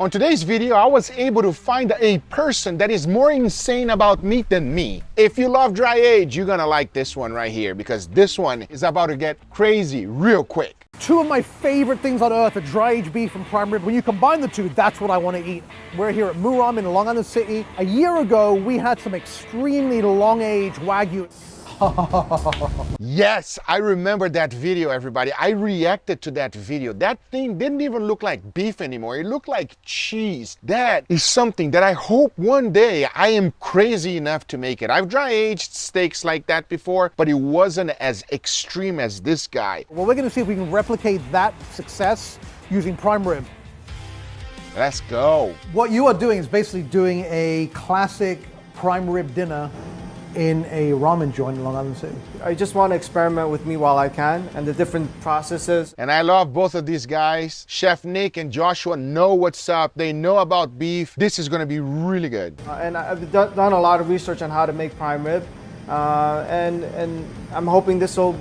On today's video, I was able to find a person that is more insane about meat than me. If you love dry age, you're gonna like this one right here because this one is about to get crazy real quick. Two of my favorite things on earth are dry aged beef and prime rib. When you combine the two, that's what I want to eat. We're here at Muram in Long Island City. A year ago, we had some extremely long aged Wagyu. Yes, I remember that video, everybody. I reacted to that video. That thing didn't even look like beef anymore. It looked like cheese. That is something that I hope one day I am crazy enough to make it. I've dry aged steaks like that before, but it wasn't as extreme as this guy. Well, we're going to see if we can replicate that success using prime rib. Let's go. What you are doing is basically doing a classic prime rib dinner in a ramen joint in Long Island City. I just want to experiment with meat while I can and the different processes. And I love both of these guys. Chef Nick and Joshua know what's up. They know about beef. This is going to be really good. And I've done a lot of research on how to make prime rib. And I'm hoping this will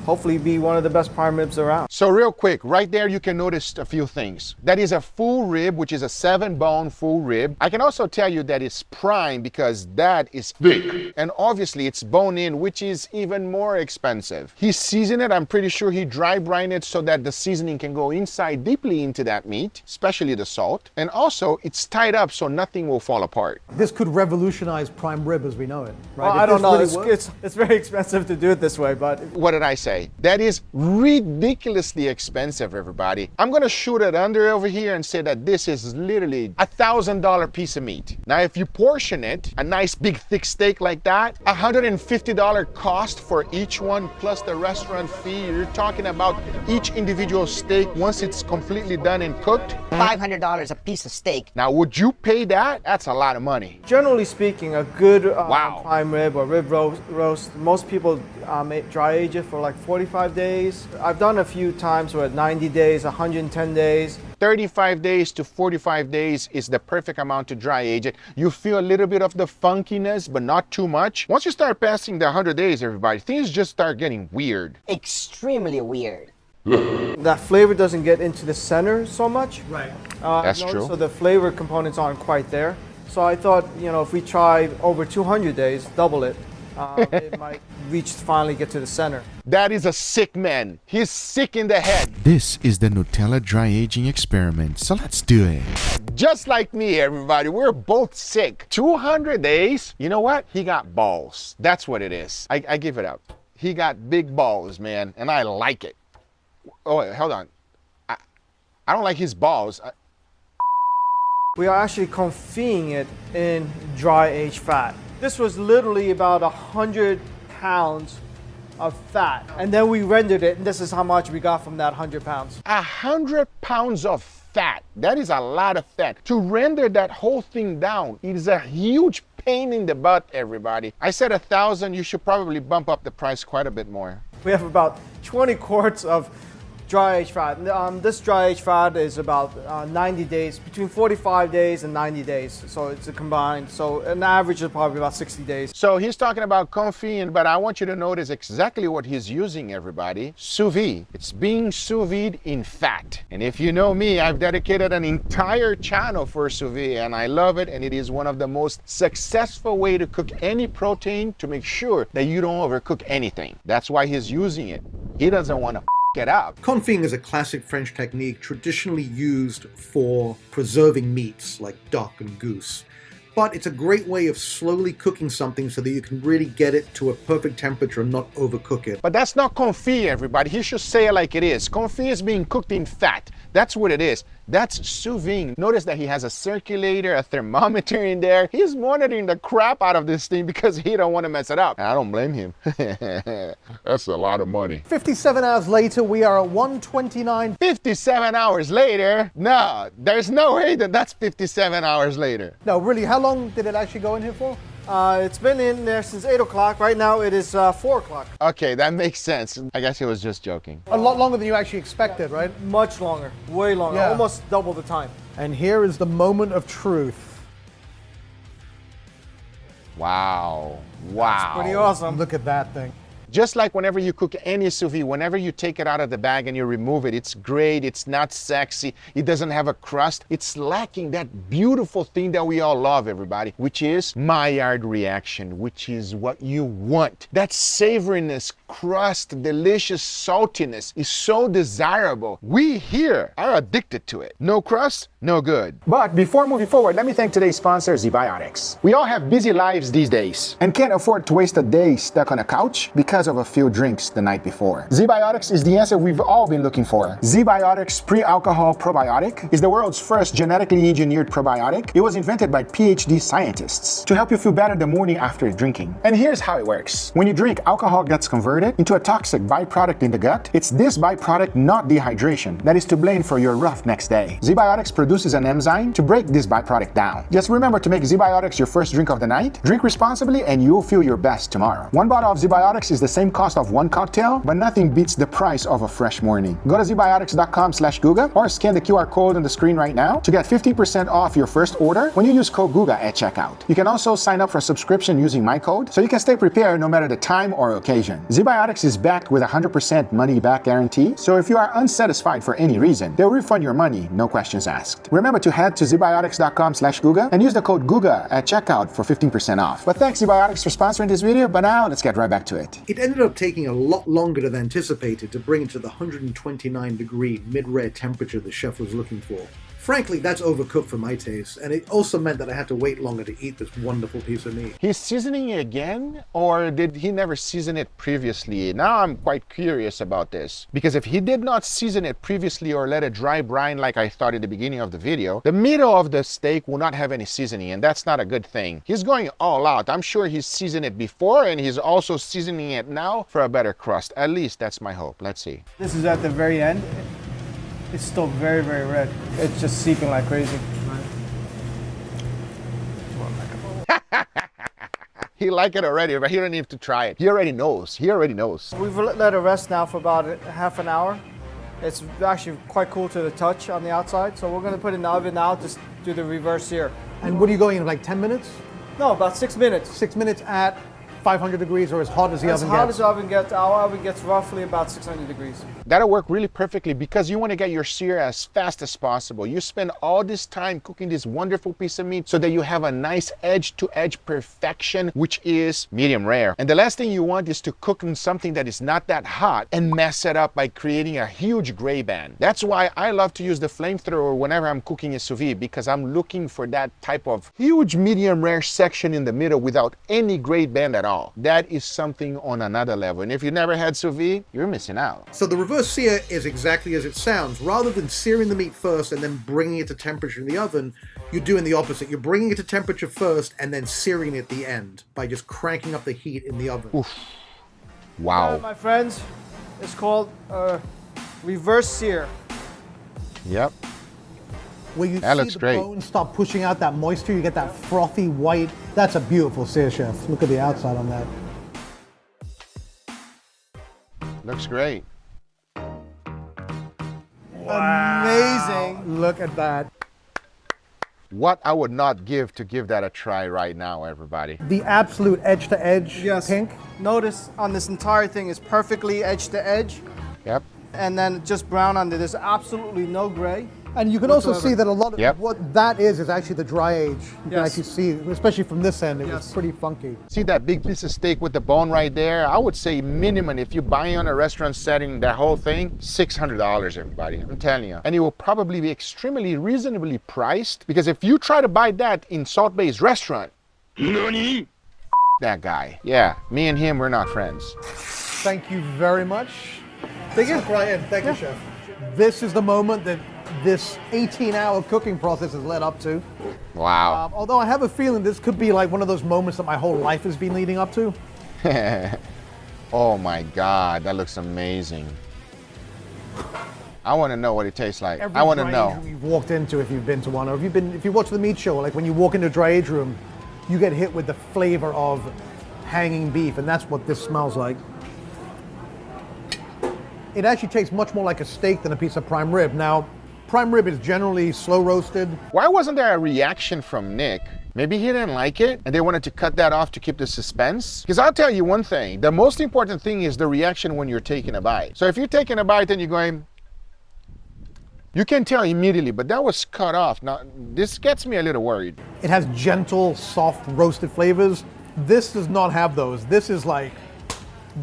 hopefully be one of the best prime ribs around. So real quick, right there you can notice a few things. That is a full rib, which is a 7-bone full rib. I can also tell you that it's prime because that is thick. And obviously it's bone in, which is even more expensive. He seasoned it, I'm pretty sure he dry brined it so that the seasoning can go inside deeply into that meat, especially the salt. And also it's tied up so nothing will fall apart. This could revolutionize prime rib as we know it, right? Well, I don't know, it's very expensive to do it this way, but... What did I say? That is ridiculously expensive, everybody. I'm gonna shoot it under over here and say that this is literally $1,000 piece of meat. Now, if you portion it, a nice big thick steak like that, $150 cost for each one plus the restaurant fee. You're talking about each individual steak once it's completely done and cooked. $500 a piece of steak. Now, would you pay that? That's a lot of money. Generally speaking, a good Wow. prime rib or rib roast, most people dry age it for like 45 days. I've done a few times where 90 days, 110 days. 35 days to 45 days is the perfect amount to dry age it. You feel a little bit of the funkiness, but not too much. Once you start passing the 100 days, everybody, things just start getting weird. Extremely weird. That flavor doesn't get into the center so much. Right. That's true. So the flavor components aren't quite there. So I thought, if we tried over 200 days, double it, it might finally get to the center. That is a sick man. He's sick in the head. This is the Nutella dry aging experiment, so let's do it. Just like me, everybody. We're both sick. 200 days. You know what? He got balls. That's what it is. I give it up. He got big balls, man, and I like it. Oh, wait, hold on. I don't like his balls. We are actually confying it in dry aged fat. This was literally about 100 pounds of fat. And then we rendered it, and this is how much we got from that 100 pounds. 100 pounds of fat. That is a lot of fat. To render that whole thing down, it is a huge pain in the butt, everybody. I said 1,000. You should probably bump up the price quite a bit more. We have about 20 quarts of dry aged fat. This dry aged fat is about 90 days, between 45 days and 90 days. So it's a combined. So an average is probably about 60 days. So he's talking about confit, but I want you to notice exactly what he's using, everybody. Sous vide. It's being sous vide in fat. And if you know me, I've dedicated an entire channel for sous vide, and I love it. And it is one of the most successful way to cook any protein to make sure that you don't overcook anything. That's why he's using it. He doesn't want to get up. Confit is a classic French technique traditionally used for preserving meats like duck and goose. But it's a great way of slowly cooking something so that you can really get it to a perfect temperature and not overcook it. But that's not confit, everybody. He should say it like it is. Confit is being cooked in fat. That's what it is. That's sous vide. Notice that he has a circulator, a thermometer in there. He's monitoring the crap out of this thing because he don't want to mess it up. And I don't blame him. That's a lot of money. 57 hours later, we are at 129. 57 hours later? No, there's no way that that's 57 hours later. No, really, how long did it actually go in here for? It's been in there since 8 o'clock. Right now it is 4 o'clock. Okay, that makes sense. I guess he was just joking. A lot longer than you actually expected, right? Much longer, way longer, Yeah. almost double the time. And here is the moment of truth. Wow. Wow. Pretty awesome. Look at that thing. Just like whenever you cook any sous vide, whenever you take it out of the bag and you remove it, it's great, it's not sexy, it doesn't have a crust. It's lacking that beautiful thing that we all love, everybody, which is Maillard reaction, which is what you want. That savoriness, crust, delicious saltiness is so desirable. We here are addicted to it. No crust, no good. But before moving forward, let me thank today's sponsor, ZBiotics. We all have busy lives these days and can't afford to waste a day stuck on a couch because of a few drinks the night before. ZBiotics is the answer we've all been looking for. ZBiotics Pre-Alcohol Probiotic is the world's first genetically engineered probiotic. It was invented by PhD scientists to help you feel better the morning after drinking. And here's how it works. When you drink, alcohol gets converted into a toxic byproduct in the gut. It's this byproduct, not dehydration, that is to blame for your rough next day. ZBiotics produces an enzyme to break this byproduct down. Just remember to make ZBiotics your first drink of the night. Drink responsibly and you'll feel your best tomorrow. One bottle of ZBiotics is the same cost of one cocktail, but nothing beats the price of a fresh morning. Go to zbiotics.com/Guga or scan the QR code on the screen right now to get 50% off your first order when you use code Guga at checkout. You can also sign up for a subscription using my code so you can stay prepared no matter the time or occasion. ZBiotics is backed with a 100% money-back guarantee, so if you are unsatisfied for any reason, they'll refund your money, no questions asked. Remember to head to zbiotics.com/Guga and use the code Guga at checkout for 15% off. But thanks ZBiotics for sponsoring this video, but now let's get right back to it. It ended up taking a lot longer than anticipated to bring it to the 129-degree mid-rare temperature the chef was looking for. Frankly, that's overcooked for my taste, and it also meant that I had to wait longer to eat this wonderful piece of meat. He's seasoning it again, or did he never season it previously? Now I'm quite curious about this, because if he did not season it previously or let it dry brine like I thought at the beginning of the video, the middle of the steak will not have any seasoning, and that's not a good thing. He's going all out. I'm sure he's seasoned it before, and he's also seasoning it now for a better crust. At least that's my hope. Let's see. This is at the very end. It's still very, very red. It's just seeping like crazy. He liked it already, but he don't need to try it. He already knows. He already knows. We've let it rest now for about half an hour. It's actually quite cool to the touch on the outside. So we're going to put it in the oven now to do the reverse sear. And what are you going in, like 10 minutes? No, about 6 minutes. 6 minutes at 500 degrees or as hot as the oven gets? As hot as the oven gets. Our oven gets roughly about 600 degrees. That'll work really perfectly because you want to get your sear as fast as possible. You spend all this time cooking this wonderful piece of meat so that you have a nice edge-to-edge perfection, which is medium rare. And the last thing you want is to cook in something that is not that hot and mess it up by creating a huge gray band. That's why I love to use the flamethrower whenever I'm cooking a sous vide, because I'm looking for that type of huge medium rare section in the middle without any gray band at all. That is something on another level. And if you never had sous vide, you're missing out. So the reverse sear is exactly as it sounds. Rather than searing the meat first and then bringing it to temperature in the oven, you're doing the opposite. You're bringing it to temperature first and then searing it at the end by just cranking up the heat in the oven. Oof. Wow. My friends, it's called reverse sear. Yep. Where you That see looks the great. bone start pushing out that moisture, you get that frothy white. That's a beautiful sear, chef. Look at the outside on that. Looks great. Amazing. Look at that. What I would not give to give that a try right now, everybody. The absolute edge-to-edge Yes. pink. Notice on this entire thing is perfectly edge to edge, Yep. and then just brown under. There's absolutely no gray. And you can also whatsoever. see that a lot of Yep. what that is actually the dry age. You can Yes. actually see, especially from this end, it was Yes. pretty funky. See that big piece of steak with the bone right there? I would say minimum, if you're buying on a restaurant setting, that whole thing, $600, everybody. I'm telling you. And it will probably be extremely reasonably priced, because if you try to buy that in Salt Bay's restaurant, NANI? That guy. Yeah, me and him, we're not friends. Thank you very much. Thank you. Right in. Thank you, chef. This is the moment that this 18-hour cooking process has led up to. Wow. Although I have a feeling this could be like one of those moments that my whole life has been leading up to. Oh my God, that looks amazing. I want to know what it tastes like. Every I want to dry know. age room you've walked into, if you've been to one, or if you watch the meat show, like when you walk into a dry age room, you get hit with the flavor of hanging beef, and that's what this smells like. It actually tastes much more like a steak than a piece of prime rib. Now, prime rib is generally slow roasted. Why wasn't there a reaction from Nick Maybe he didn't like it and they wanted to cut that off to keep the suspense. Because I'll tell you one thing, the most important thing is the reaction when you're taking a bite. So if you're taking a bite and you're going, you can tell immediately, but that was cut off. Now, this gets me a little worried. It has gentle, soft, roasted flavors. This does not have those. This is like,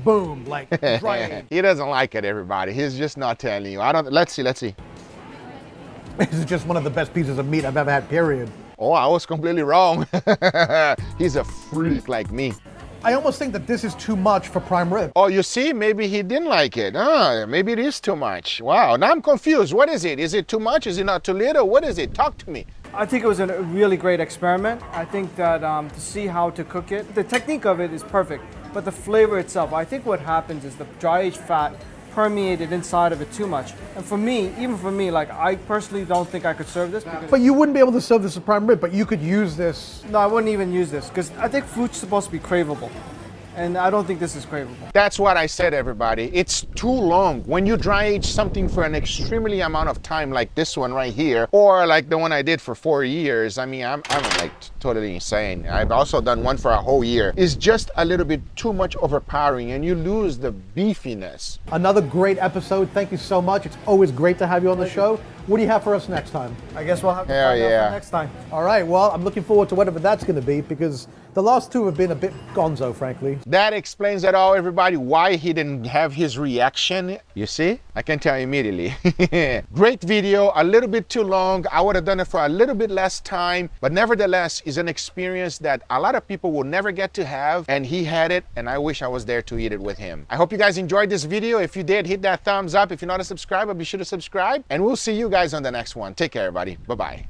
boom, like dry aged. He doesn't like it, everybody. He's just not telling you. Let's see. This is just one of the best pieces of meat I've ever had, period. Oh, I was completely wrong. He's a freak like me. I almost think that this is too much for prime rib. Oh, you see, maybe he didn't like it. Maybe it is too much. Wow, now I'm confused. What is it? Is it too much? Is it not too little? What is it? Talk to me. I think it was a really great experiment. I think that to see how to cook it, the technique of it is perfect, but the flavor itself, I think what happens is the dry aged fat permeated inside of it too much. And for me, even for me, like I personally don't think I could serve this. But you wouldn't be able to serve this as prime rib, but you could use this. No, I wouldn't even use this because I think food's supposed to be craveable. And I don't think this is craveable. That's what I said, everybody. It's too long. When you dry age something for an extremely amount of time, like this one right here, or like the one I did for 4 years, I mean, I'm like totally insane. I've also done one for a whole year. It's just a little bit too much overpowering and you lose the beefiness. Another great episode. Thank you so much. It's always great to have you on the show. What do you have for us next time? I guess we'll have to Hell find out yeah. for next time. All right, well, I'm looking forward to whatever that's going to be because the last two have been a bit gonzo, frankly. That explains it all, everybody, why he didn't have his reaction. You see? I can tell immediately. Great video, a little bit too long. I would have done it for a little bit less time, but nevertheless, is an experience that a lot of people will never get to have, and he had it, and I wish I was there to eat it with him. I hope you guys enjoyed this video. If you did, hit that thumbs up. If you're not a subscriber, be sure to subscribe, and we'll see you guys on the next one. Take care, everybody. Bye-bye.